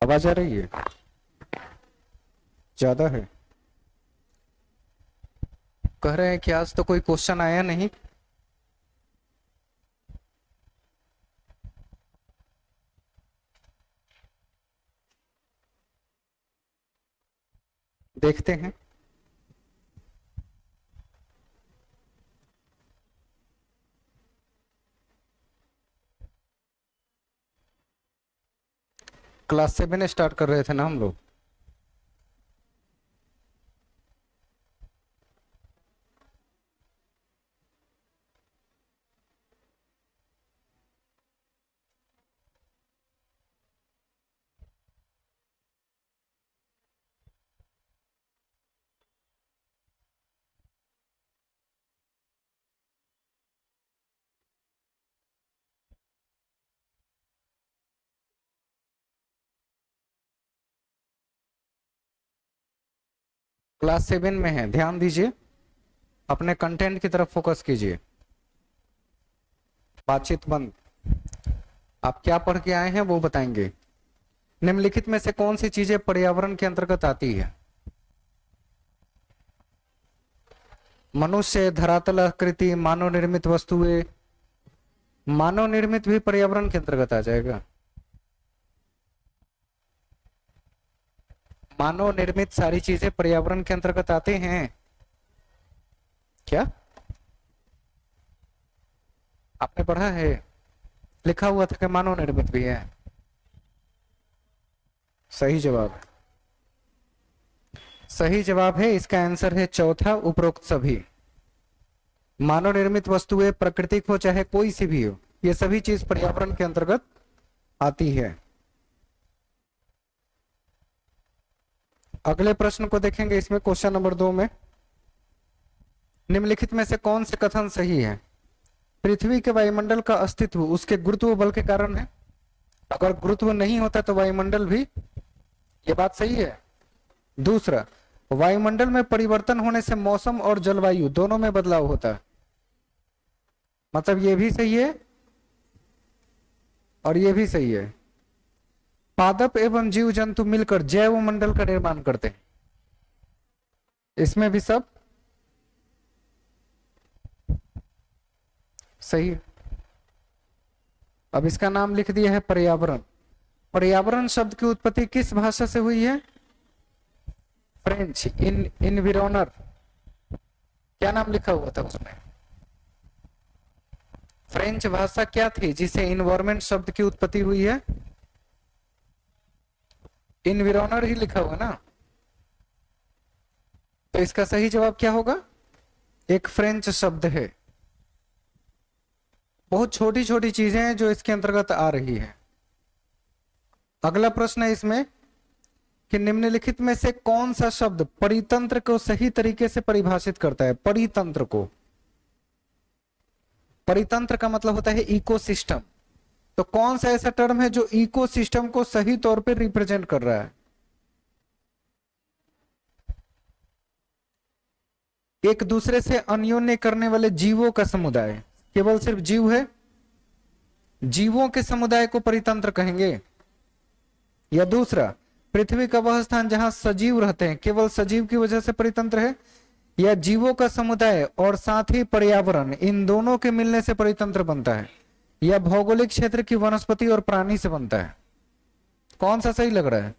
आवाज आ रही है? ज्यादा है? कह रहे हैं कि आज तो कोई क्वेश्चन आया नहीं। देखते हैं। क्लास 7 स्टार्ट कर रहे थे ना हम लोग। क्लास 7 में है, ध्यान दीजिए। अपने कंटेंट की तरफ फोकस कीजिए। बातचीत बंद। आप क्या पढ़ के आए हैं वो बताएंगे। निम्नलिखित में से कौन सी चीजें पर्यावरण के अंतर्गत आती है? मनुष्य, धरातल, आकृति, मानव निर्मित वस्तुएं। मानव निर्मित भी पर्यावरण के अंतर्गत आ जाएगा। मानव निर्मित सारी चीजें पर्यावरण के अंतर्गत आते हैं क्या? आपने पढ़ा है? लिखा हुआ था कि मानव निर्मित भी है। सही जवाब है। सही जवाब है, इसका आंसर है चौथा, उपरोक्त सभी। मानव निर्मित वस्तुएं प्राकृतिक हो चाहे कोई सी भी हो, ये सभी चीज पर्यावरण के अंतर्गत आती है। अगले प्रश्न को देखेंगे। इसमें क्वेश्चन नंबर 2 में निम्नलिखित में से कौन से कथन सही है? पृथ्वी के वायुमंडल का अस्तित्व उसके गुरुत्व बल के कारण है। अगर गुरुत्व नहीं होता तो वायुमंडल भी, ये बात सही है। दूसरा, वायुमंडल में परिवर्तन होने से मौसम और जलवायु दोनों में बदलाव होता है। मतलब ये भी सही है और ये भी सही है। पादप एवं जीव जंतु मिलकर जैव मंडल का निर्माण करते हैं। इसमें भी सब सही है। अब इसका नाम लिख दिया है पर्यावरण। पर्यावरण शब्द की उत्पत्ति किस भाषा से हुई है? फ्रेंच। इनविरोनर। क्या नाम लिखा हुआ था उसमें? फ्रेंच भाषा क्या थी जिसे इन्वायरमेंट शब्द की उत्पत्ति हुई है? इनविरोनर ही लिखा हुआ ना। तो इसका सही जवाब क्या होगा? एक फ्रेंच शब्द है। बहुत छोटी छोटी चीजें हैं जो इसके अंतर्गत आ रही है। अगला प्रश्न है इसमें कि निम्नलिखित में से कौन सा शब्द परितंत्र को सही तरीके से परिभाषित करता है? परितंत्र को, परितंत्र का मतलब होता है इकोसिस्टम। तो कौन सा ऐसा टर्म है जो इकोसिस्टम को सही तौर पे रिप्रेजेंट कर रहा है? एक दूसरे से अन्योन्य करने वाले जीवों का समुदाय। केवल सिर्फ जीव है, जीवों के समुदाय को परितंत्र कहेंगे। या दूसरा, पृथ्वी का वह स्थान जहां सजीव रहते हैं, केवल सजीव की वजह से परितंत्र है। या जीवों का समुदाय और साथ ही पर्यावरण, इन दोनों के मिलने से परितंत्र बनता है। या भौगोलिक क्षेत्र की वनस्पति और प्राणी से बनता है। कौन सा सही लग रहा है?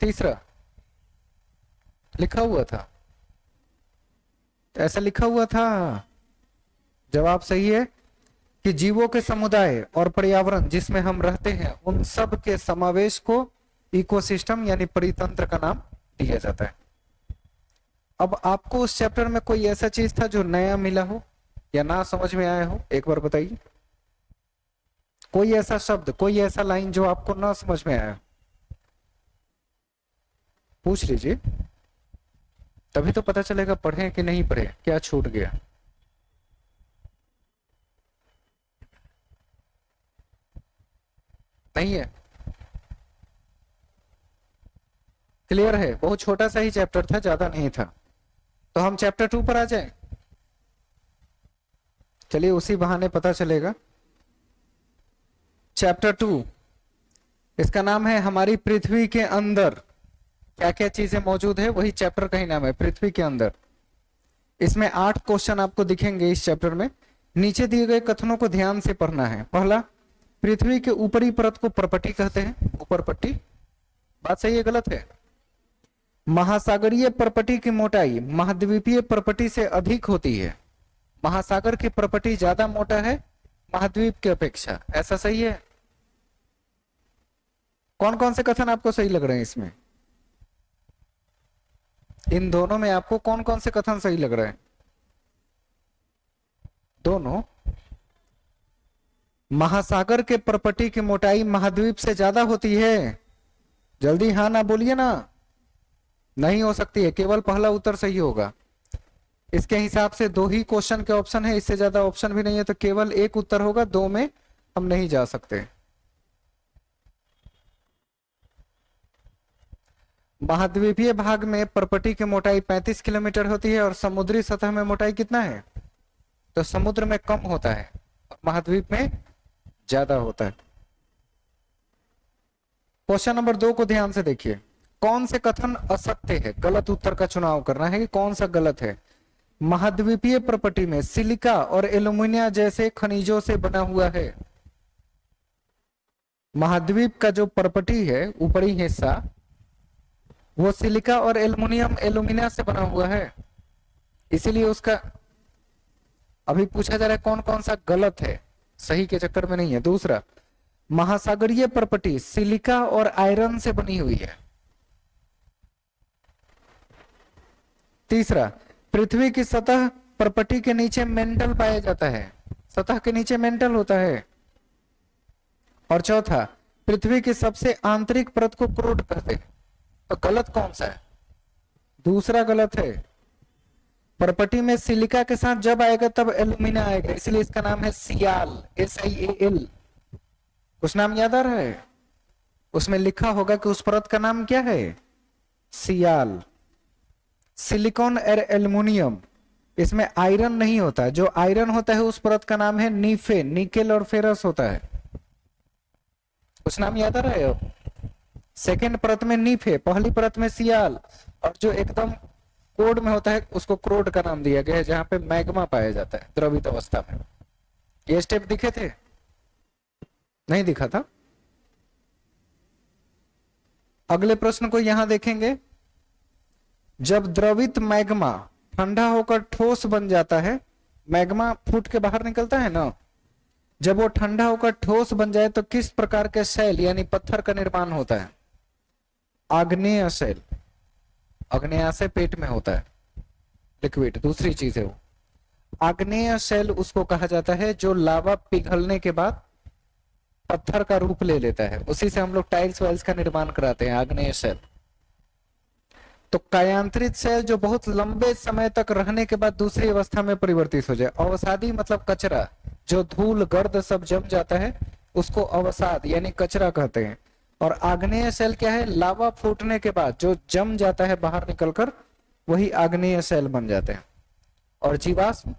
तीसरा लिखा हुआ था, ऐसा लिखा हुआ था। जवाब सही है कि जीवों के समुदाय और पर्यावरण जिसमें हम रहते हैं उन सब के समावेश को इकोसिस्टम यानी परितंत्र का नाम दिया जाता है। अब आपको उस चैप्टर में कोई ऐसा चीज था जो नया मिला हो या ना समझ में आया हो? एक बार बताइए। कोई ऐसा शब्द, कोई ऐसा लाइन जो आपको ना समझ में आया? पूछ लीजिए, तभी तो पता चलेगा पढ़े कि नहीं पढ़े, क्या छूट गया। नहीं है? क्लियर है? बहुत छोटा सा ही चैप्टर था, ज्यादा नहीं था। तो हम चैप्टर 2 पर आ जाए। चलिए उसी बहाने पता चलेगा। चैप्टर 2 इसका नाम है हमारी पृथ्वी के अंदर क्या क्या चीजें मौजूद है, वही चैप्टर का ही नाम है पृथ्वी के अंदर। इसमें 8 क्वेश्चन आपको दिखेंगे इस चैप्टर में। नीचे दिए गए कथनों को ध्यान से पढ़ना है। पहला, पृथ्वी के ऊपरी परत को परपटी कहते हैं, ऊपर पट्टी। बात सही है गलत है? महासागरीय परपटी की मोटाई महाद्वीपीय परपटी से अधिक होती है। महासागर की परपटी ज्यादा मोटा है महाद्वीप की अपेक्षा, ऐसा सही है? कौन कौन से कथन आपको सही लग रहे हैं इसमें? इन दोनों में आपको कौन कौन से कथन सही लग रहे हैं? दोनों। महासागर के परपटी की मोटाई महाद्वीप से ज्यादा होती है। जल्दी हाँ ना बोलिए ना। नहीं हो सकती है, केवल पहला उत्तर सही होगा। इसके हिसाब से 2 ही क्वेश्चन के ऑप्शन है, इससे ज्यादा ऑप्शन भी नहीं है, तो केवल एक उत्तर होगा, 2 में हम नहीं जा सकते। महाद्वीपीय भाग में परपटी की मोटाई 35 किलोमीटर होती है और समुद्री सतह में मोटाई कितना है? तो समुद्र में कम होता है और महाद्वीप में ज्यादा होता है। क्वेश्चन नंबर 2 को ध्यान से देखिए। कौन से कथन असत्य है? गलत उत्तर का चुनाव करना है कि कौन सा गलत है। महाद्वीपीय परपटी में सिलिका और एल्यूमिनियम जैसे खनिजों से बना हुआ है। महाद्वीप का जो परपटी है ऊपरी हिस्सा, वो सिलिका और एल्यूमिनियम से बना हुआ है, इसीलिए उसका अभी पूछा जा रहा है कौन कौन सा गलत है, सही के चक्कर में नहीं है। दूसरा, महासागरीय परपटी सिलिका और आयरन से बनी हुई है। तीसरा, पृथ्वी की सतह परपटी के नीचे मेंटल पाया जाता है, सतह के नीचे मेंटल होता है। और चौथा, पृथ्वी की सबसे आंतरिक परत को क्रूड कहते हैं। तो गलत कौन सा है? दूसरा गलत है। परपटी में सिलिका के साथ जब आएगा तब एल्यूमिना आएगा, इसलिए इसका नाम है सियाल, SIAL। कुछ नाम याद आ रहा है? उसमें लिखा होगा कि उस परत का नाम क्या है? सियाल। सिलिकॉन और एल्युमिनियम, इसमें आयरन नहीं होता, जो आयरन होता है उस परत का नाम है नीफे, निकेल और फेरस होता है। कुछ नाम याद आ रहा है? सेकेंड परत में नीफे, पहली परत में सियाल, और जो एकदम कोड में होता है उसको क्रोड का नाम दिया गया है, जहां पे मैग्मा पाया जाता है द्रवित अवस्था में। ये स्टेप दिखे थे? नहीं दिखा था? अगले प्रश्न को यहां देखेंगे। जब द्रवित मैग्मा ठंडा होकर ठोस बन जाता है, मैग्मा फूट के बाहर निकलता है ना, जब वो ठंडा होकर ठोस बन जाए तो किस प्रकार के शैल यानी पत्थर का निर्माण होता है? आग्नेय शैल। आग्नेयाशय पेट में होता है लिक्विड, दूसरी चीज है वो। आग्नेय शैल उसको कहा जाता है जो लावा पिघलने के बाद पत्थर का रूप ले लेता है, उसी से हम लोग टाइल्स वाइल्स का निर्माण कराते हैं, आग्नेय शैल। तो कायांतरित शैल जो बहुत लंबे समय तक रहने के बाद दूसरी अवस्था में परिवर्तित हो जाए। अवसादी मतलब कचरा, जो धूल गर्द सब जम जाता है उसको अवसाद यानी कचरा कहते हैं। और आग्नेय शैल क्या है? लावा फूटने के बाद जो जम जाता है बाहर निकलकर, वही आग्नेय शैल बन जाते हैं। और जीवाश्म,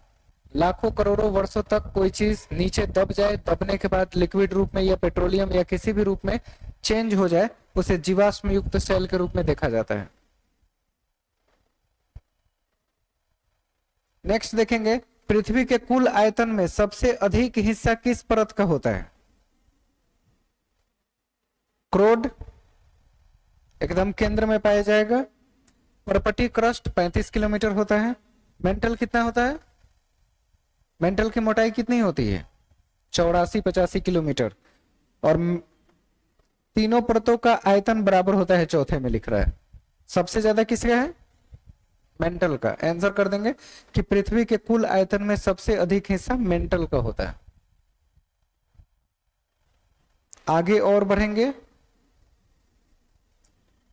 लाखों करोड़ों वर्षों तक कोई चीज नीचे दब जाए, दबने के बाद लिक्विड रूप में या पेट्रोलियम या किसी भी रूप में चेंज हो जाए, उसे जीवाश्म युक्त शैल के रूप में देखा जाता है। नेक्स्ट देखेंगे, पृथ्वी के कुल आयतन में सबसे अधिक हिस्सा किस परत का होता है? क्रोड एकदम केंद्र में पाया जाएगा। परपटी क्रस्ट 35 किलोमीटर होता है। मेंटल कितना होता है? मेंटल की मोटाई कितनी होती है? 84-85 किलोमीटर। और तीनों परतों का आयतन बराबर होता है, चौथे में लिख रहा है। सबसे ज्यादा किसका है? मेंटल का। आंसर कर देंगे कि पृथ्वी के कुल आयतन में सबसे अधिक हिस्सा मेंटल का होता है। आगे और बढ़ेंगे।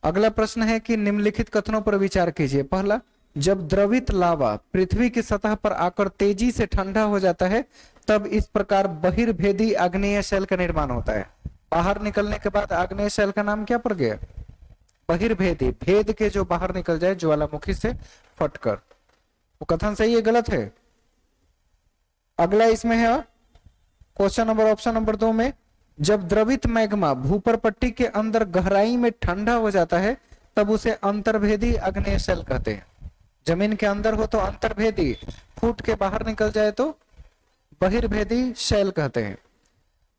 अगला प्रश्न है कि निम्नलिखित कथनों पर विचार कीजिए। पहला, जब द्रवित लावा पृथ्वी की सतह पर आकर तेजी से ठंडा हो जाता है तब इस प्रकार बहिर्भेदी आग्नेय शैल का निर्माण होता है। बाहर निकलने के बाद आग्नेय शैल का नाम क्या पड़ गया? बहिर्भेदी, भेद के जो बाहर निकल जाए ज्वालामुखी से फटकर। वो कथन सही है गलत है? अगला इसमें है क्वेश्चन नंबर ऑप्शन नंबर 2 में, जब द्रवित मैग्मा भूपर पट्टी के अंदर गहराई में ठंडा हो जाता है तब उसे अंतर्भेदी आग्नेय शैल कहते हैं। जमीन के अंदर हो तो अंतर्भेदी, फूट के बाहर निकल जाए तो बहिर्भेदी शैल कहते हैं।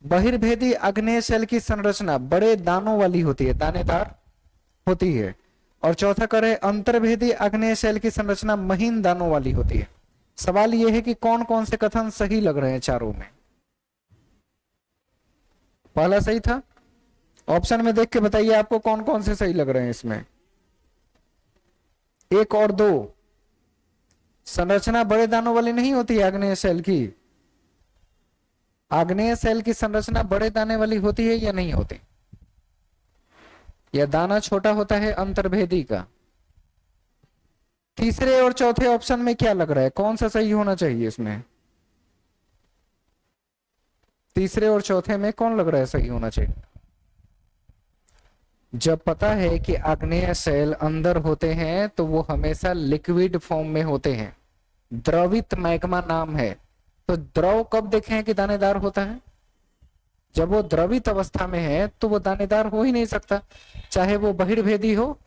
बहिर्भेदी आग्नेय शैल की संरचना बड़े दानों वाली होती है, दानेदार होती है। और चौथा करे अंतर्भेदी आग्नेय शैल की संरचना महीन दानों वाली होती है। सवाल यह है कि कौन कौन से कथन सही लग रहे हैं चारों में। पहला सही था, ऑप्शन में देख के बताइए आपको कौन कौन से सही लग रहे हैं इसमें। 1 और 2, संरचना बड़े दानों वाली नहीं होती आग्नेय शैल की। आग्नेय शैल की संरचना बड़े दाने वाली होती है या नहीं होती, या दाना छोटा होता है अंतर्भेदी का। तीसरे और चौथे ऑप्शन में क्या लग रहा है, कौन सा सही होना चाहिए इसमें। तीसरे और चौथे में कौन लग रहा है सही होना चाहिए। जब पता है कि आग्नेय शैल अंदर होते हैं तो वो हमेशा लिक्विड फॉर्म में होते हैं, द्रवित मैग्मा नाम है। तो द्रव कब देखे हैं कि दानेदार होता है, जब वो द्रवित अवस्था में है तो वो दानेदार हो ही नहीं सकता, चाहे वो बहिर्भेदी हो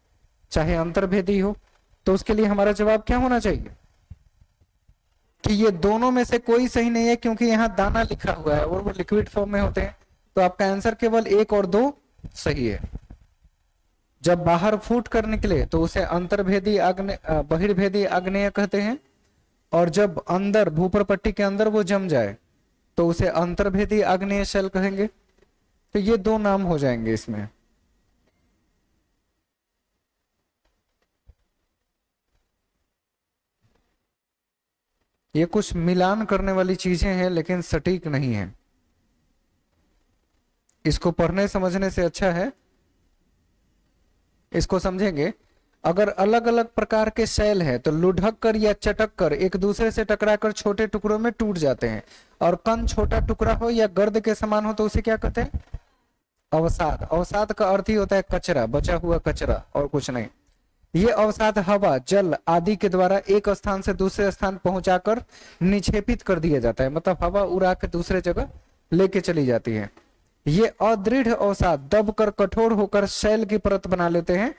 चाहे अंतर्भेदी हो। तो उसके लिए हमारा जवाब क्या होना चाहिए कि ये दोनों में से कोई सही नहीं है, क्योंकि यहाँ दाना लिखा हुआ है और वो लिक्विड फॉर्म में होते हैं। तो आपका आंसर केवल 1 और 2 सही है। जब बाहर फूट कर निकले तो उसे अंतर्भेदी आग्नेय बहिर्भेदी आग्नेय कहते हैं, और जब अंदर भूपर पट्टी के अंदर वो जम जाए तो उसे अंतर्भेदी आग्नेय शैल कहेंगे। तो ये 2 नाम हो जाएंगे इसमें। ये कुछ मिलान करने वाली चीजें हैं लेकिन सटीक नहीं है, इसको पढ़ने समझने से अच्छा है इसको समझेंगे। अगर अलग अलग प्रकार के शैल है तो लुढ़क कर या चटक कर एक दूसरे से टकराकर छोटे टुकड़ों में टूट जाते हैं, और कण छोटा टुकड़ा हो या गर्द के समान हो तो उसे क्या कहते हैं, अवसाद। अवसाद का अर्थ ही होता है कचरा, बचा हुआ कचरा, और कुछ नहीं। ये अवसाद हवा, जल आदि के द्वारा एक स्थान से दूसरे स्थान पहुंचाकर निक्षेपित कर दिया जाता है, मतलब हवा उड़ा के दूसरे जगह लेके चली जाती है। ये अदृढ़ अवसाद दबकर कठोर होकर शैल की परत बना लेते हैं,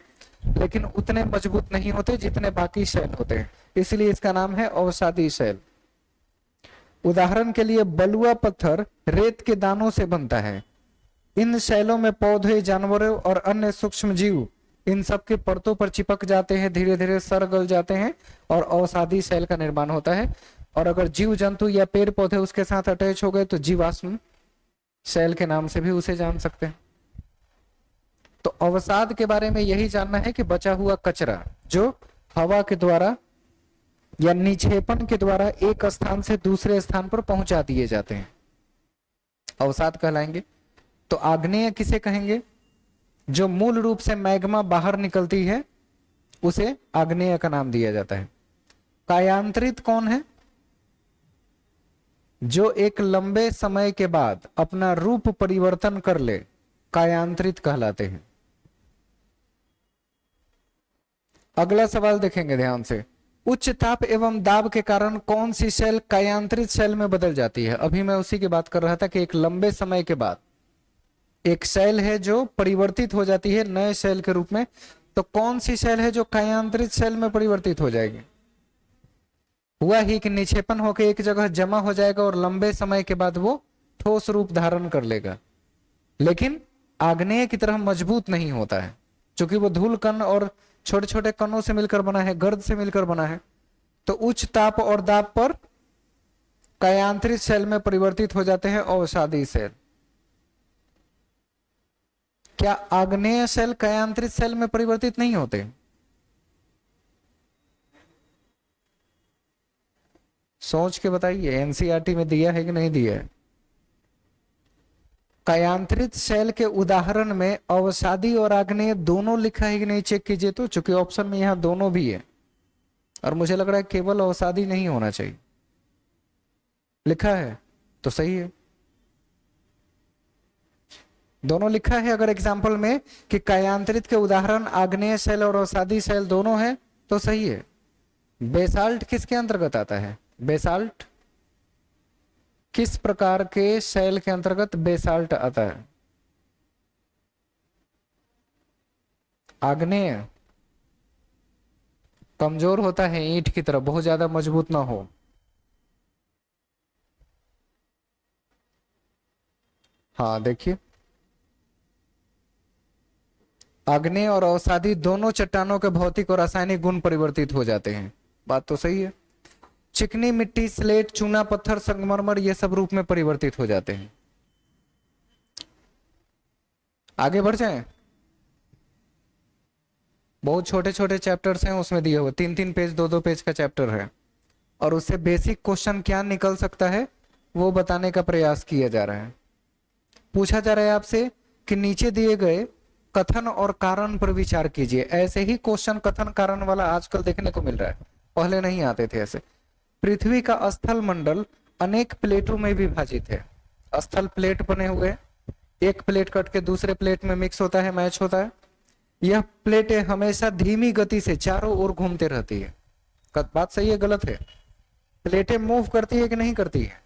लेकिन उतने मजबूत नहीं होते जितने बाकी शैल होते हैं, इसलिए इसका नाम है अवसादी शैल। उदाहरण के लिए बलुआ पत्थर रेत के दानों से बनता है। इन शैलों में पौधे, जानवरों और अन्य सूक्ष्म जीव इन सब के परतों पर चिपक जाते हैं, धीरे धीरे सड़ गल जाते हैं और अवसादी शैल का निर्माण होता है। और अगर जीव जंतु या पेड़ पौधे उसके साथ अटैच हो गए तो जीवाश्म शैल के नाम से भी उसे जान सकते हैं। तो अवसाद के बारे में यही जानना है कि बचा हुआ कचरा जो हवा के द्वारा या निक्षेपण के द्वारा एक स्थान से दूसरे स्थान पर पहुंचा दिए जाते हैं, अवसाद कहलाएंगे। तो आग्नेय किसे कहेंगे, जो मूल रूप से मैग्मा बाहर निकलती है उसे आग्नेय का नाम दिया जाता है। कायांतरित कौन है, जो एक लंबे समय के बाद अपना रूप परिवर्तन कर ले, कायांतरित कहलाते हैं। अगला सवाल देखेंगे ध्यान से। उच्च ताप एवं दाब के कारण कौन सी शैल कायांतरित शैल में बदल जाती है। अभी मैं उसी की बात कर रहा था कि एक लंबे समय के बाद एक शैल है जो परिवर्तित हो जाती है नए शैल के रूप में, तो कौन सी शैल है जो कायांतरित शैल में परिवर्तित हो जाएगी। हुआ ही कि निक्षेपण होकर एक जगह जमा हो जाएगा और लंबे समय के बाद वो ठोस रूप धारण कर लेगा, लेकिन आग्नेय की तरह मजबूत नहीं होता है, क्योंकि वो धूल कण और छोटे छोटे कणों से मिलकर बना है, गर्द से मिलकर बना है। तो उच्च ताप और दाब पर कायांतरित शैल में परिवर्तित हो जाते हैं अवसादी शैल। क्या आग्नेय शैल कायांतरित शैल में परिवर्तित नहीं होते। सोच के बताइए, एनसीईआरटी में दिया है कि नहीं दिया है। कायांतरित शैल के उदाहरण में अवसादी और आग्नेय दोनों लिखा है कि नहीं चेक कीजिए तो, चूंकि ऑप्शन में यहां दोनों भी है और मुझे लग रहा है केवल अवसादी नहीं होना चाहिए। लिखा है तो सही है, दोनों लिखा है। अगर एग्जाम्पल में कि कायांतरित के उदाहरण आग्नेय शैल और अवसादी शैल दोनों है तो सही है। बेसाल्ट किसके अंतर्गत आता है, बेसाल्ट किस प्रकार के शैल के अंतर्गत बेसाल्ट आता है? आग्नेय। कमजोर होता है ईंट की तरह, बहुत ज्यादा मजबूत ना हो। हाँ देखिए, आग्नेय और अवसादी दोनों चट्टानों के भौतिक और रासायनिक गुण परिवर्तित हो जाते हैं। बात तो सही है। चिकनी मिट्टी, स्लेट, चूना पत्थर, संगमरमर ये सब रूप में परिवर्तित हो जाते हैं। आगे बढ़ जाएं। बहुत छोटे छोटे चैप्टर्स हैं उसमें दिए हुए, 3-3 पेज 2-2 पेज का चैप्टर है, और उससे बेसिक क्वेश्चन क्या निकल सकता है वो बताने का प्रयास किया जा रहा है। पूछा जा रहा है आपसे कि नीचे दिए गए कथन और कारण पर विचार कीजिए। ऐसे ही क्वेश्चन कथन कारण वाला आजकल देखने को मिल रहा है, पहले नहीं आते थे ऐसे। पृथ्वी का स्थल मंडल अनेक प्लेटों में विभाजित है। स्थल प्लेट बने हुए हैं, एक प्लेट कट के दूसरे प्लेट में मिक्स होता है, मैच होता है। यह प्लेटें हमेशा धीमी गति से चारों ओर घूमते रहती है। बात सही है गलत है? प्लेटें मूव करती है कि नहीं करती है?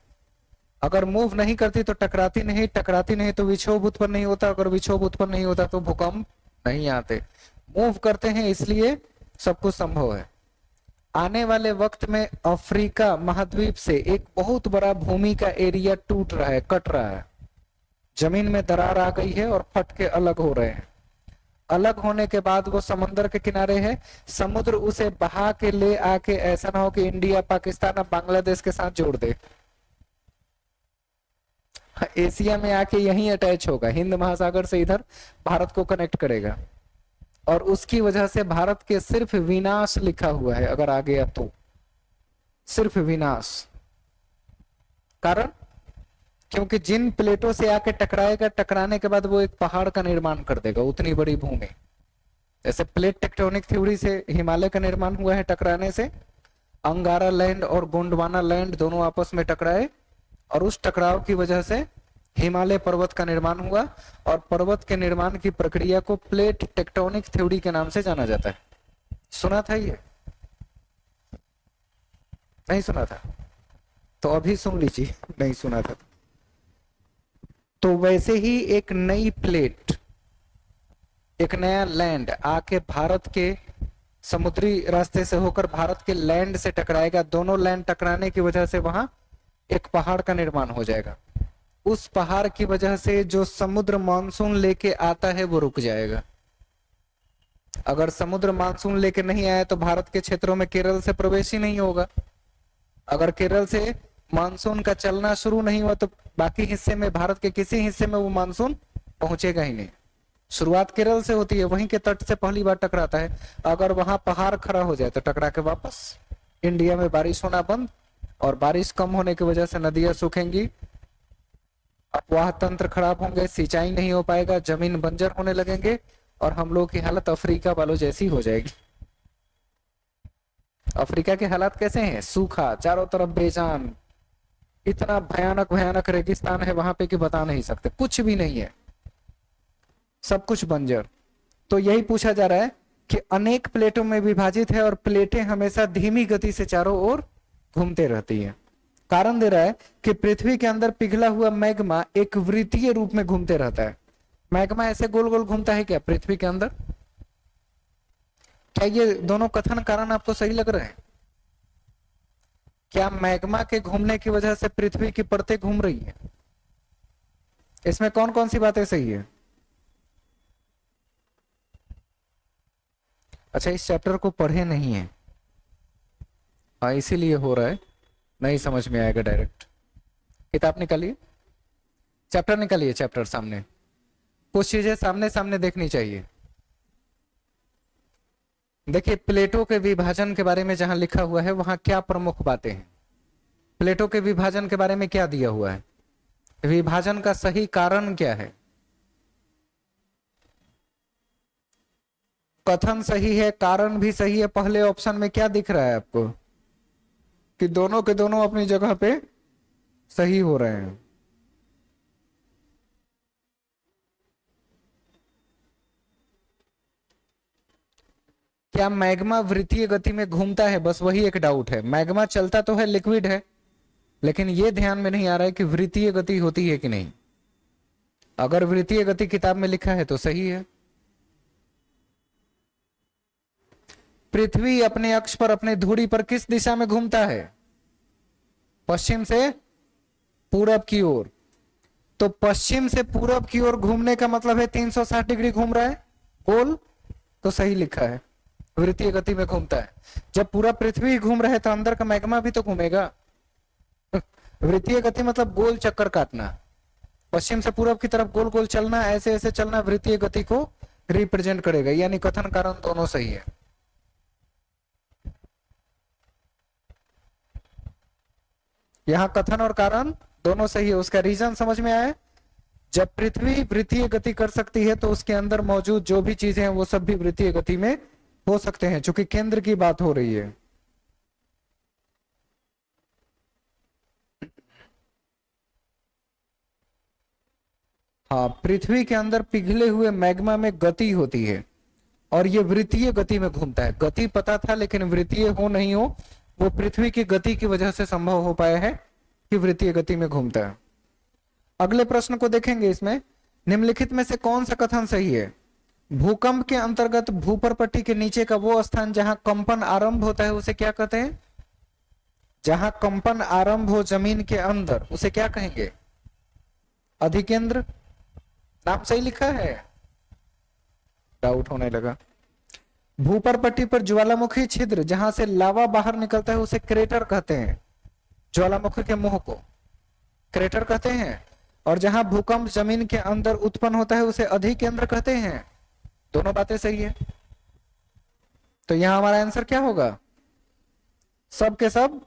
अगर मूव नहीं करती तो टकराती नहीं, टकराती नहीं तो विक्षोभ उत्पन्न नहीं होता, अगर विक्षोभ उत्पन्न नहीं होता तो भूकंप नहीं आते। मूव करते हैं इसलिए सब कुछ संभव है। आने वाले वक्त में अफ्रीका महाद्वीप से एक बहुत बड़ा भूमि का एरिया टूट रहा है, कट रहा है। जमीन में दरार आ गई है और फट के अलग हो रहे हैं। अलग होने के बाद वो समंदर के किनारे है, समुद्र उसे बहा के ले आके ऐसा ना हो कि इंडिया, पाकिस्तान और बांग्लादेश के साथ जोड़ दे। एशिया में आके यहीं अटैच होगा, हिंद महासागर से इधर भारत को कनेक्ट करेगा, और उसकी वजह से भारत के सिर्फ विनाश लिखा हुआ है। अगर आ गया तो सिर्फ विनाश। कारण, क्योंकि जिन प्लेटों से आके टकराएगा, टकराने के बाद वो एक पहाड़ का निर्माण कर देगा, उतनी बड़ी भूमि। जैसे प्लेट टेक्टोनिक थ्योरी से हिमालय का निर्माण हुआ है टकराने से। अंगारा लैंड और गोंडवाना लैंड दोनों आपस में टकराए, और उस टकराव की वजह से हिमालय पर्वत का निर्माण हुआ, और पर्वत के निर्माण की प्रक्रिया को प्लेट टेक्टोनिक थ्योरी के नाम से जाना जाता है। सुना था ये? नहीं सुना था तो अभी सुन लीजिए, नहीं सुना था तो। वैसे ही एक नई प्लेट, एक नया लैंड आके भारत के समुद्री रास्ते से होकर भारत के लैंड से टकराएगा। दोनों लैंड टकराने की वजह से वहां एक पहाड़ का निर्माण हो जाएगा। उस पहाड़ की वजह से जो समुद्र मानसून लेके आता है वो रुक जाएगा। अगर समुद्र मानसून लेके नहीं आया तो भारत के क्षेत्रों में केरल से प्रवेश ही नहीं होगा। अगर केरल से मानसून का चलना शुरू नहीं हुआ तो बाकी हिस्से में, भारत के किसी हिस्से में वो मानसून पहुंचेगा ही नहीं। शुरुआत केरल से होती है, वहीं के तट से पहली बार टकराता है। अगर वहां पहाड़ खड़ा हो जाए तो टकरा के वापस इंडिया में बारिश होना बंद, और बारिश कम होने की वजह से नदियां सूखेंगी, अफवाह तंत्र खराब होंगे, सिंचाई नहीं हो पाएगा, जमीन बंजर होने लगेंगे, और हम लोग की हालत अफ्रीका वालों जैसी हो जाएगी। अफ्रीका के हालात कैसे हैं? सूखा, चारों तरफ बेजान, इतना भयानक भयानक रेगिस्तान है वहां पे कि बता नहीं सकते, कुछ भी नहीं है, सब कुछ बंजर। तो यही पूछा जा रहा है कि अनेक प्लेटों में विभाजित है, और प्लेटें हमेशा धीमी गति से चारों ओर घूमते रहती है। कारण दे रहा है कि पृथ्वी के अंदर पिघला हुआ मैग्मा एक वृत्तीय रूप में घूमते रहता है। मैग्मा ऐसे गोल गोल घूमता है क्या पृथ्वी के अंदर? क्या ये दोनों कथन कारण आपको सही लग रहे हैं? क्या मैग्मा के घूमने की वजह से पृथ्वी की परतें घूम रही है? इसमें कौन कौन सी बातें सही है? अच्छा, इस चैप्टर को पढ़े नहीं है, हाँ इसीलिए हो रहा है, नहीं समझ में आएगा डायरेक्ट। किताब निकालिए, चैप्टर निकालिए, चैप्टर सामने, कुछ चीजें सामने सामने देखनी चाहिए। देखिए, प्लेटों के विभाजन के बारे में जहां लिखा हुआ है वहां क्या प्रमुख बातें हैं? प्लेटों के विभाजन के बारे में क्या दिया हुआ है? विभाजन का सही कारण क्या है? कथन सही है, कारण भी सही है। पहले ऑप्शन में क्या दिख रहा है आपको कि दोनों के दोनों अपनी जगह पे सही हो रहे हैं। क्या मैग्मा वृत्तीय गति में घूमता है? बस वही एक डाउट है। मैग्मा चलता तो है, लिक्विड है, लेकिन ये ध्यान में नहीं आ रहा है कि वृत्तीय गति होती है कि नहीं। अगर वृत्तीय गति किताब में लिखा है तो सही है। पृथ्वी अपने अक्ष पर, अपने धुरी पर किस दिशा में घूमता है? पश्चिम से पूरब की ओर। तो पश्चिम से पूरब की ओर घूमने का मतलब है 360 डिग्री घूम रहा है गोल, तो सही लिखा है, वृत्तीय गति में घूमता है। जब पूरा पृथ्वी घूम रहा है तो अंदर का मैग्मा भी तो घूमेगा। वृत्तीय गति मतलब गोल चक्कर काटना, पश्चिम से पूरब की तरफ गोल गोल चलना, ऐसे ऐसे चलना वृत्तीय गति को रिप्रेजेंट करेगा। यानी कथन कारण दोनों सही है। यहां कथन और कारण दोनों सही है। उसका रीजन समझ में आया? जब पृथ्वी वृत्तीय गति कर सकती है तो उसके अंदर मौजूद जो भी चीजें हैं वो सब भी वृत्तीय गति में हो सकते हैं, चूंकि केंद्र की बात हो रही है। हाँ, पृथ्वी के अंदर पिघले हुए मैग्मा में गति होती है और ये वृत्तीय गति में घूमता है। गति पता था, लेकिन वृत्तीय हो नहीं हो, वो पृथ्वी की गति की वजह से संभव हो पाया है कि वृत्तीय गति में घूमता है। अगले प्रश्न को देखेंगे। इसमें निम्नलिखित में से कौन सा कथन सही है? भूकंप के अंतर्गत भूपर पट्टी के नीचे का वो स्थान जहां कंपन आरंभ होता है उसे क्या कहते हैं? जहां कंपन आरंभ हो जमीन के अंदर उसे क्या कहेंगे? अधिकेंद्र। नाम सही लिखा है? डाउट होने लगा। भूपर पट्टी पर ज्वालामुखी छिद्र जहां से लावा बाहर निकलता है उसे क्रेटर कहते हैं। ज्वालामुखी के मुंह को क्रेटर कहते हैं। और जहां भूकंप जमीन के अंदर उत्पन्न होता है उसे अधिकेंद्र कहते हैं। दोनों बातें सही है। तो यहां हमारा आंसर क्या होगा? सब के सब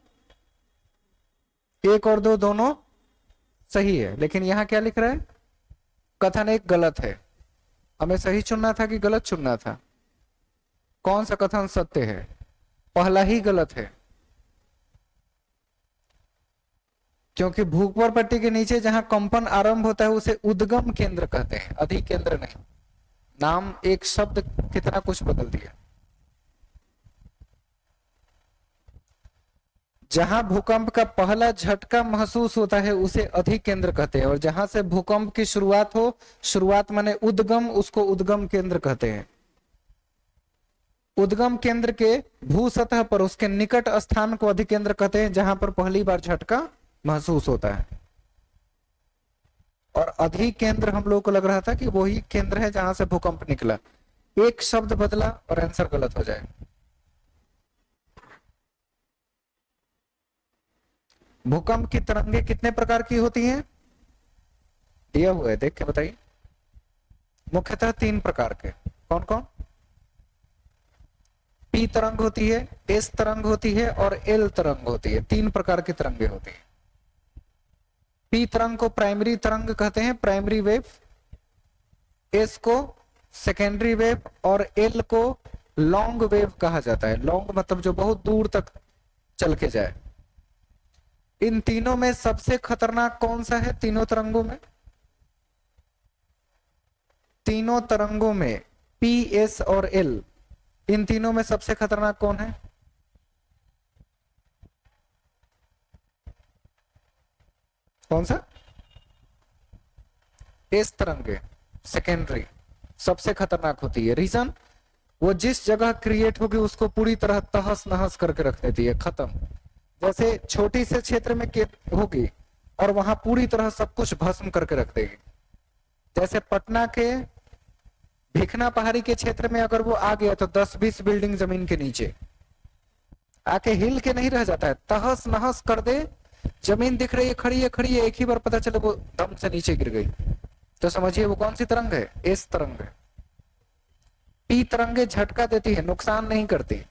1 और 2 दोनों सही है। लेकिन यहां क्या लिख रहा है? कथन एक गलत है। हमें सही चुनना था कि गलत चुनना था? कौन सा कथन सत्य है? पहला ही गलत है, क्योंकि भूपर पट्टी के नीचे जहां कंपन आरंभ होता है उसे उद्गम केंद्र कहते हैं, अधिकेंद्र नहीं। नाम एक शब्द कितना कुछ बदल दिया। जहां भूकंप का पहला झटका महसूस होता है उसे अधिकेंद्र कहते हैं, और जहां से भूकंप की शुरुआत हो, शुरुआत माने उद्गम, उसको उद्गम केंद्र कहते हैं। उद्गम केंद्र के भू सतह पर उसके निकट स्थान को अधिकेंद्र कहते हैं, जहां पर पहली बार झटका महसूस होता है। और अधिकेंद्र हम लोग को लग रहा था कि वही केंद्र है जहां से भूकंप निकला। एक शब्द बदला और आंसर गलत हो जाए। भूकंप की तरंगे कितने प्रकार की होती हैं? दिया हुआ है, देख के बताइए। मुख्यतः 3 प्रकार के। कौन कौन? पी तरंग होती है, एस तरंग होती है और एल तरंग होती है। 3 प्रकार की तरंगे होती है। पी तरंग को प्राइमरी तरंग कहते हैं, प्राइमरी वेव। एस को सेकेंडरी वेव और एल को लॉन्ग वेव कहा जाता है। लॉन्ग मतलब जो बहुत दूर तक चल के जाए। इन तीनों में सबसे खतरनाक कौन सा है? तीनों तरंगों में, तीनों तरंगों में पी, एस और एल, इन तीनों में सबसे खतरनाक कौन है? कौन सा? एस तरंगे सेकेंडरी सबसे खतरनाक होती है। रीजन, वो जिस जगह क्रिएट होगी उसको पूरी तरह तहस नहस करके रख देती है, खत्म। जैसे छोटी से क्षेत्र में होगी और वहां पूरी तरह सब कुछ भस्म करके रख देगी। जैसे पटना के भिखना पहाड़ी के क्षेत्र में अगर वो आ गया तो 10-20 बिल्डिंग जमीन के नीचे आके हिल के नहीं रह जाता है, तहस नहस कर दे। जमीन दिख रही है, खड़ी है, खड़ी है, एक ही बार पता चले वो दम से नीचे गिर गई। तो समझिए वो कौन सी तरंग है? एस तरंग है। पी तरंगे झटका देती है, नुकसान नहीं करती।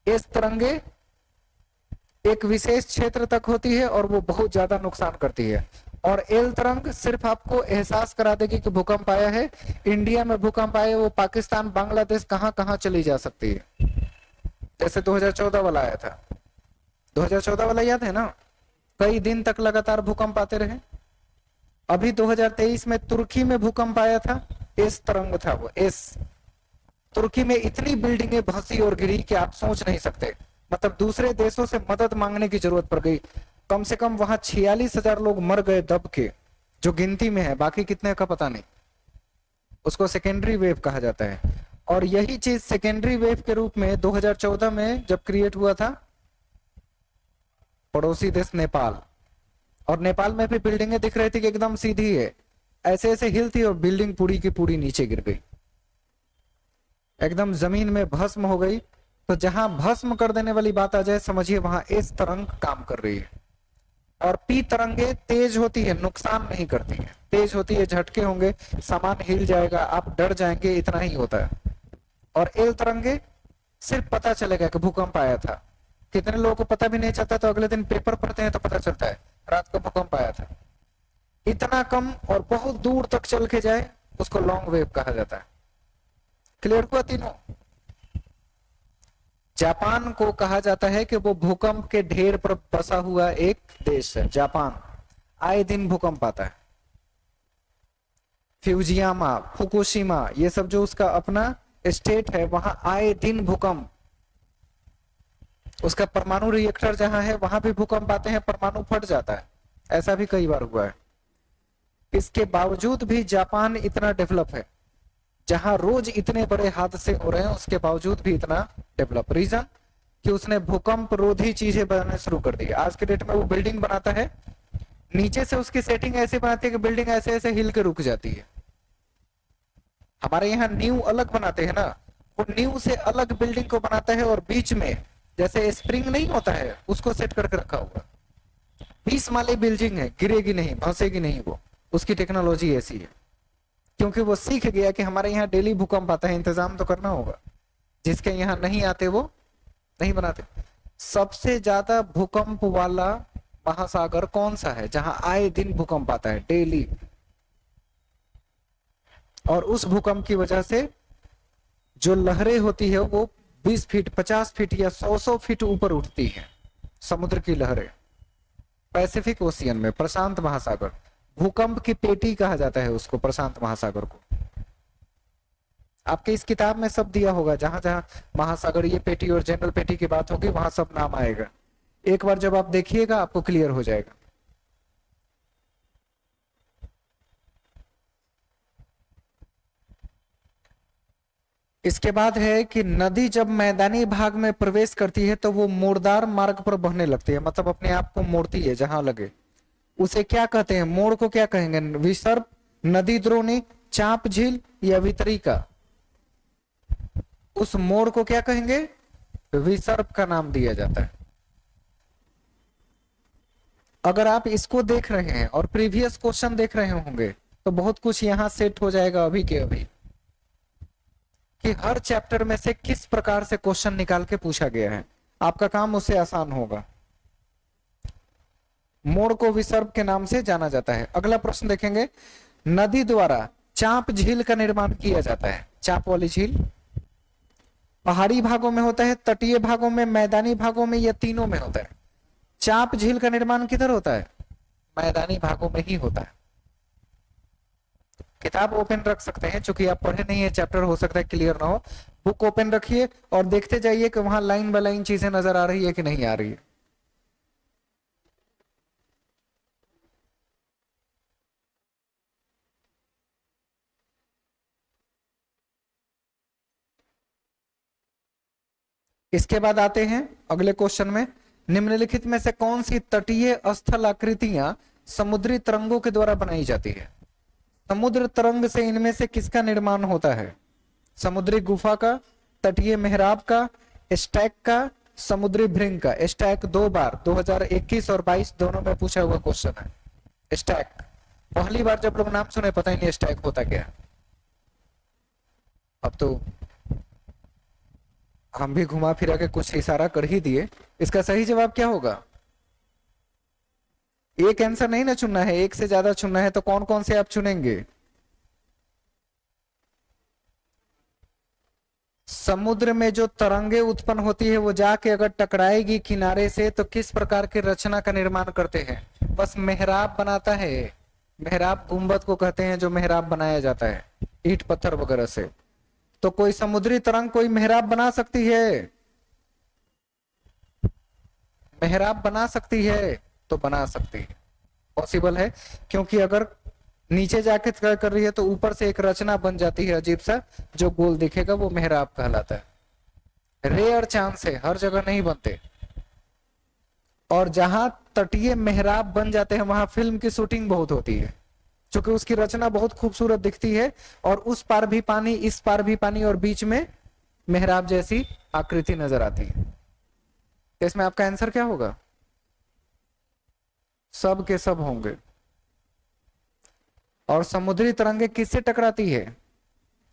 एस तरंगे एक विशेष क्षेत्र तक होती है और वो बहुत ज्यादा नुकसान करती है। और एल तरंग सिर्फ आपको एहसास करा देगी कि भूकंप आया है। इंडिया में भूकंप आया, वो पाकिस्तान, बांग्लादेश कहां कहां चली जा सकती है। जैसे 2014 वाला आया था, 2014 वाला याद है ना? कई दिन तक लगातार भूकंप आते रहे। अभी 2023 में तुर्की में भूकंप आया था, एस तरंग था वो, एस। तुर्की में इतनी बिल्डिंगें धंसी और गिरी कि आप सोच नहीं सकते। मतलब दूसरे देशों से मदद मांगने की जरूरत पड़ गई। कम से कम वहां 46,000 लोग मर गए दब के, जो गिनती में है, बाकी कितने का पता नहीं। उसको सेकेंडरी वेव कहा जाता है। और यही चीज सेकेंडरी वेव के रूप में 2014 में जब क्रिएट हुआ था पड़ोसी देश नेपाल, और नेपाल में भी बिल्डिंगें दिख रही थी कि एकदम सीधी है, ऐसे ऐसे हिल थी और बिल्डिंग पूरी की पूरी नीचे गिर गई, एकदम जमीन में भस्म हो गई। तो जहां भस्म कर देने वाली बात आ जाए, समझिए वहां एस तरंग काम कर रही है। और पी तरंगे तेज होती है, नुकसान नहीं करती है, तेज होती है, झटके होंगे, सामान हिल जाएगा, आप डर जाएंगे, इतना ही होता है। और एल तरंगे सिर्फ पता चलेगा कि भूकंप आया था, कितने लोगों को पता भी नहीं चलता, तो अगले दिन पेपर पढ़ते हैं तो पता चलता है रात को भूकंप आया था। इतना कम और बहुत दूर तक चल के जाए उसको लॉन्ग वेव कहा जाता है। क्लियर हुआ तीनों? जापान को कहा जाता है कि वो भूकंप के ढेर पर बसा हुआ एक देश है। जापान आए दिन भूकंप आता है। फ्यूजियामा, फुकुशिमा, ये सब जो उसका अपना स्टेट है, वहां आए दिन भूकंप। उसका परमाणु रिएक्टर जहां है वहां भी भूकंप आते हैं, परमाणु फट जाता है, ऐसा भी कई बार हुआ है। इसके बावजूद भी जापान इतना डेवलप है, जहां रोज इतने बड़े हादसे हो रहे हैं उसके बावजूद भी इतना डेवलप। रीजन कि उसने भूकंप रोधी चीजें बनाना शुरू कर दी। आज के डेट में वो बिल्डिंग बनाता है, नीचे से उसकी सेटिंग ऐसे बनाती है कि बिल्डिंग ऐसे ऐसे हिल के रुक जाती है। हमारे यहाँ नींव अलग बनाते हैं ना, वो नींव से अलग बिल्डिंग को बनाता है और बीच में जैसे स्प्रिंग नहीं होता है उसको सेट करके रखा हुआ। 20 माले बिल्डिंग है, गिरेगी नहीं, धंसेगी नहीं, वो उसकी टेक्नोलॉजी ऐसी है। क्योंकि वो सीख गया कि हमारे यहाँ डेली भूकंप आता है, इंतजाम तो करना होगा। जिसके यहाँ नहीं आते वो नहीं बनाते। सबसे ज्यादा भूकंप वाला महासागर कौन सा है जहां आए दिन भूकंप आता है डेली? और उस भूकंप की वजह से जो लहरें होती है वो 20 फीट, 50 फीट या 100 फीट ऊपर उठती है। समुद्र की लहरें पैसिफिक ओशियन में, प्रशांत महासागर, भूकंप की पेटी कहा जाता है उसको, प्रशांत महासागर को। आपके इस किताब में सब दिया होगा, जहां जहां महासागरीय पेटी और जनरल पेटी की बात होगी वहां सब नाम आएगा। एक बार जब आप देखिएगा आपको क्लियर हो जाएगा। इसके बाद है कि नदी जब मैदानी भाग में प्रवेश करती है तो वो मोड़दार मार्ग पर बहने लगती है, मतलब अपने आप को मोड़ती है जहां लगे। उसे क्या कहते हैं? मोड़ को क्या कहेंगे? विसर्प, नदी द्रोणी, चाप झील या वितरिका? उस मोड़ को क्या कहेंगे? विसर्प का नाम दिया जाता है। अगर आप इसको देख रहे हैं और प्रीवियस क्वेश्चन देख रहे होंगे तो बहुत कुछ यहां सेट हो जाएगा अभी के अभी, कि हर चैप्टर में से किस प्रकार से क्वेश्चन निकाल के पूछा गया है। आपका काम उससे आसान होगा। मोड़ को विसर्प के नाम से जाना जाता है। अगला प्रश्न देखेंगे, नदी द्वारा चाप झील का निर्माण किया जाता है। चाप वाली झील पहाड़ी भागों में होता है, तटीय भागों में, मैदानी भागों में, या तीनों में होता है? चाप झील का निर्माण किधर होता है? मैदानी भागों में ही होता है। किताब ओपन रख सकते हैं, चूंकि आप पढ़े नहीं है चैप्टर, हो सकता है क्लियर ना हो। बुक ओपन रखिए और देखते जाइए कि वहां लाइन बाय लाइन चीजें नजर आ रही है कि नहीं आ रही है। इसके बाद आते हैं अगले क्वेश्चन में, निम्नलिखित में से कौन सी तटीय स्थल आकृतियां समुद्री तरंगों के द्वारा बनाई जाती है? समुद्र तरंग से इनमें से किसका निर्माण होता है? समुद्री गुफा का, तटीय मेहराब का, स्टैक का, समुद्री भृंग का। स्टैक 2 बार 2021 और 22 दोनों में पूछा हुआ क्वेश्चन है। स्टैक पहली बार जब लोग नाम सुने पता ही नहीं स्टैक होता क्या है। अब तो हम भी घुमा फिरा के कुछ इशारा कर ही दिए। इसका सही जवाब क्या होगा? एक आंसर नहीं ना चुनना है, एक से ज्यादा चुनना है। तो कौन कौन से आप चुनेंगे? समुद्र में जो तरंगे उत्पन्न होती है वो जाके अगर टकराएगी किनारे से तो किस प्रकार की रचना का निर्माण करते हैं? बस मेहराब बनाता है। मेहराब गुंबद को कहते हैं, जो मेहराब बनाया जाता है ईंट पत्थर वगैरह से। तो कोई समुद्री तरंग कोई मेहराब बना सकती है? मेहराब बना सकती है? तो बना सकती है, पॉसिबल है। क्योंकि अगर नीचे जाके तय कर रही है तो ऊपर से एक रचना बन जाती है अजीब सा, जो गोल दिखेगा, वो मेहराब कहलाता है। रेयर चांस है, हर जगह नहीं बनते। और जहां तटीय मेहराब बन जाते हैं वहां फिल्म की शूटिंग बहुत होती है, क्योंकि उसकी रचना बहुत खूबसूरत दिखती है, और उस पार भी पानी, इस पार भी पानी, और बीच में मेहराब जैसी आकृति नजर आती है। तो इसमें आपका आंसर क्या होगा? सब के सब होंगे। और समुद्री तरंगे किससे टकराती है?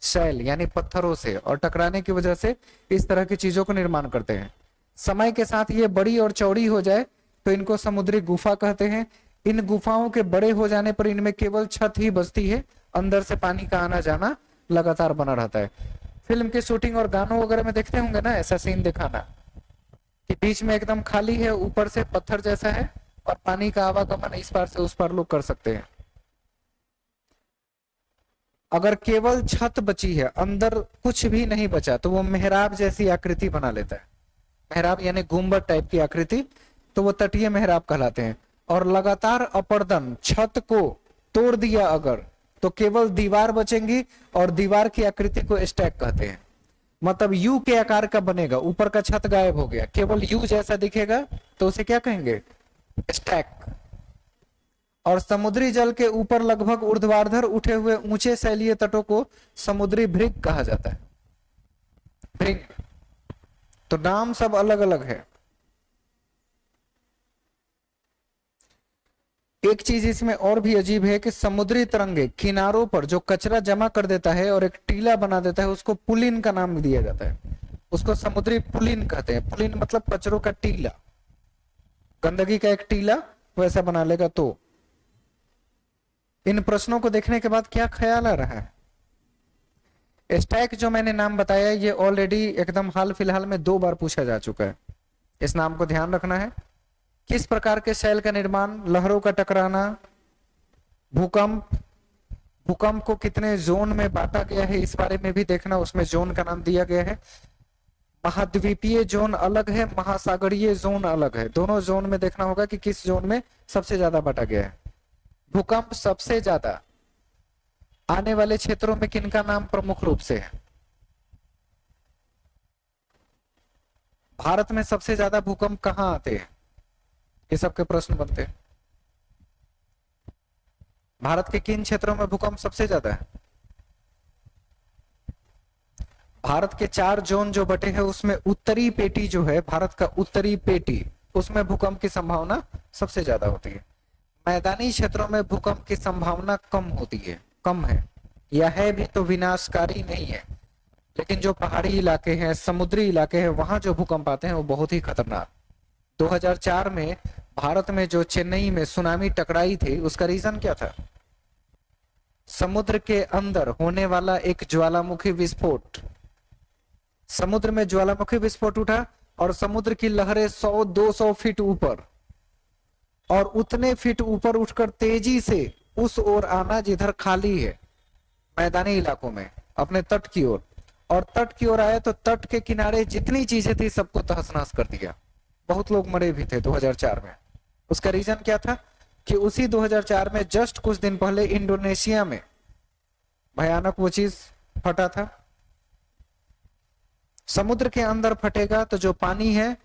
शैल यानी पत्थरों से, और टकराने की वजह से इस तरह की चीजों को निर्माण करते हैं। समय के साथ ये बड़ी और चौड़ी हो जाए तो इनको समुद्री गुफा कहते हैं। इन गुफाओं के बड़े हो जाने पर इनमें केवल छत ही बचती है, अंदर से पानी का आना जाना लगातार बना रहता है। फिल्म की शूटिंग और गानों वगैरह में देखते होंगे ना, ऐसा सीन दिखाना कि बीच में एकदम खाली है, ऊपर से पत्थर जैसा है, और पानी का आवागमन इस पार से उस पार लोग कर सकते हैं। अगर केवल छत बची है, अंदर कुछ भी नहीं बचा, तो वो मेहराब जैसी आकृति बना लेता है। मेहराब यानी गुंबद टाइप की आकृति, तो वो तटीय मेहराब कहलाते हैं। और लगातार अपर्दन, छत को तोड़ दिया अगर, तो केवल दीवार बचेंगी, और दीवार की आकृति को स्टैक कहते हैं। मतलब यू के आकार का बनेगा, ऊपर का छत गायब हो गया, केवल यू जैसा दिखेगा, तो उसे क्या कहेंगे? स्टैक। और समुद्री जल के ऊपर लगभग ऊर्ध्वाधर उठे हुए ऊंचे शैलीय तटों को समुद्री भृंग कहा जाता है। भृंग, तो नाम सब अलग अलग है। एक चीज इसमें और भी अजीब है कि समुद्री तरंगे किनारों पर जो कचरा जमा कर देता है और एक टीला बना देता है, उसको पुलिन का नाम दिया जाता है। उसको समुद्री पुलिन कहते हैं। पुलिन मतलब कचरों का टीला, गंदगी का एक टीला वैसा बना लेगा। तो इन प्रश्नों को देखने के बाद क्या ख्याल आ रहा है? स्टैक जो मैंने नाम बताया, ये ऑलरेडी एकदम हाल फिलहाल में 2 बार पूछा जा चुका है। इस नाम को ध्यान रखना है। किस प्रकार के शैल का निर्माण? लहरों का टकराना, भूकंप, भूकंप को कितने जोन में बांटा गया है इस बारे में भी देखना, उसमें जोन का नाम दिया गया है। महाद्वीपीय जोन अलग है, महासागरीय जोन अलग है। दोनों जोन में देखना होगा कि किस जोन में सबसे ज्यादा बांटा गया है। भूकंप सबसे ज्यादा आने वाले क्षेत्रों में किनका नाम प्रमुख रूप से है? भारत में सबसे ज्यादा भूकंप कहां आते हैं? ये सबके प्रश्न बनते हैं। भारत के किन क्षेत्रों में भूकंप सबसे ज्यादा है? भारत के 4 जोन जो बटे हैं उसमें उत्तरी पेटी जो है, भारत का उत्तरी पेटी, उसमें भूकंप की संभावना सबसे ज्यादा होती है। मैदानी क्षेत्रों में भूकंप की संभावना कम होती है, कम है, यह है भी तो विनाशकारी नहीं है। लेकिन जो पहाड़ी इलाके हैं, समुद्री इलाके हैं, वहां जो भूकंप आते हैं वो बहुत ही खतरनाक। 2004 में भारत में जो चेन्नई में सुनामी टकराई थी, उसका रीजन क्या था? समुद्र के अंदर होने वाला एक ज्वालामुखी विस्फोट। समुद्र में ज्वालामुखी विस्फोट उठा और समुद्र की लहरें 100-200 फीट ऊपर, और उतने फीट ऊपर उठकर तेजी से उस ओर आना जिधर खाली है, मैदानी इलाकों में, अपने तट की ओर। और तट की ओर आया तो तट के किनारे जितनी चीजें थी सबको तहस नहस कर दिया। बहुत लोग मरे भी थे 2004 में। उसका रीजन क्या था? कि उसी 2004 में जस्ट कुछ दिन पहले इंडोनेशिया में भयानक वो चीज फटा था। समुद्र के अंदर फटेगा तो जो पानी है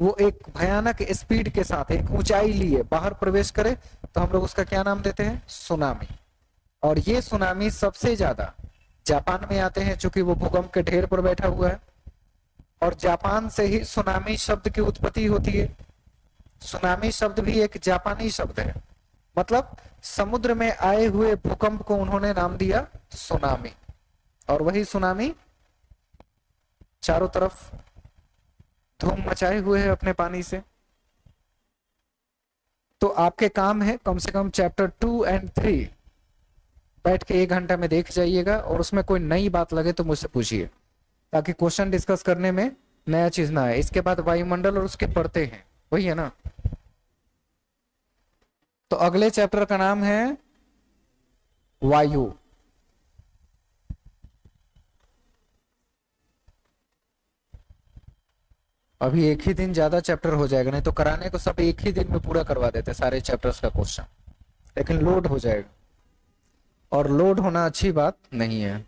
वो एक भयानक स्पीड के साथ एक ऊंचाई लिए बाहर प्रवेश करे, तो हम लोग उसका क्या नाम देते हैं? सुनामी। और ये सुनामी सबसे ज्यादा जापान में आते हैं, चूंकि वो भूकंप के ढेर पर बैठा हुआ है। और जापान से ही सुनामी शब्द की उत्पत्ति होती है। सुनामी शब्द भी एक जापानी शब्द है। मतलब समुद्र में आए हुए भूकंप को उन्होंने नाम दिया सुनामी, और वही सुनामी चारों तरफ धूम मचाए हुए है अपने पानी से। तो आपके काम है कम से कम चैप्टर 2 और 3 बैठ के 1 घंटा में देख जाइएगा, और उसमें कोई नई बात लगे तो मुझसे पूछिए, ताकि क्वेश्चन डिस्कस करने में नया चीज ना आए। इसके बाद वायुमंडल और उसके परतें हैं, वही है ना। तो अगले चैप्टर का नाम है वायु। अभी एक ही दिन ज्यादा चैप्टर हो जाएगा, नहीं तो कराने को सब एक ही दिन में पूरा करवा देते सारे चैप्टर्स का क्वेश्चन, लेकिन लोड हो जाएगा और लोड होना अच्छी बात नहीं है।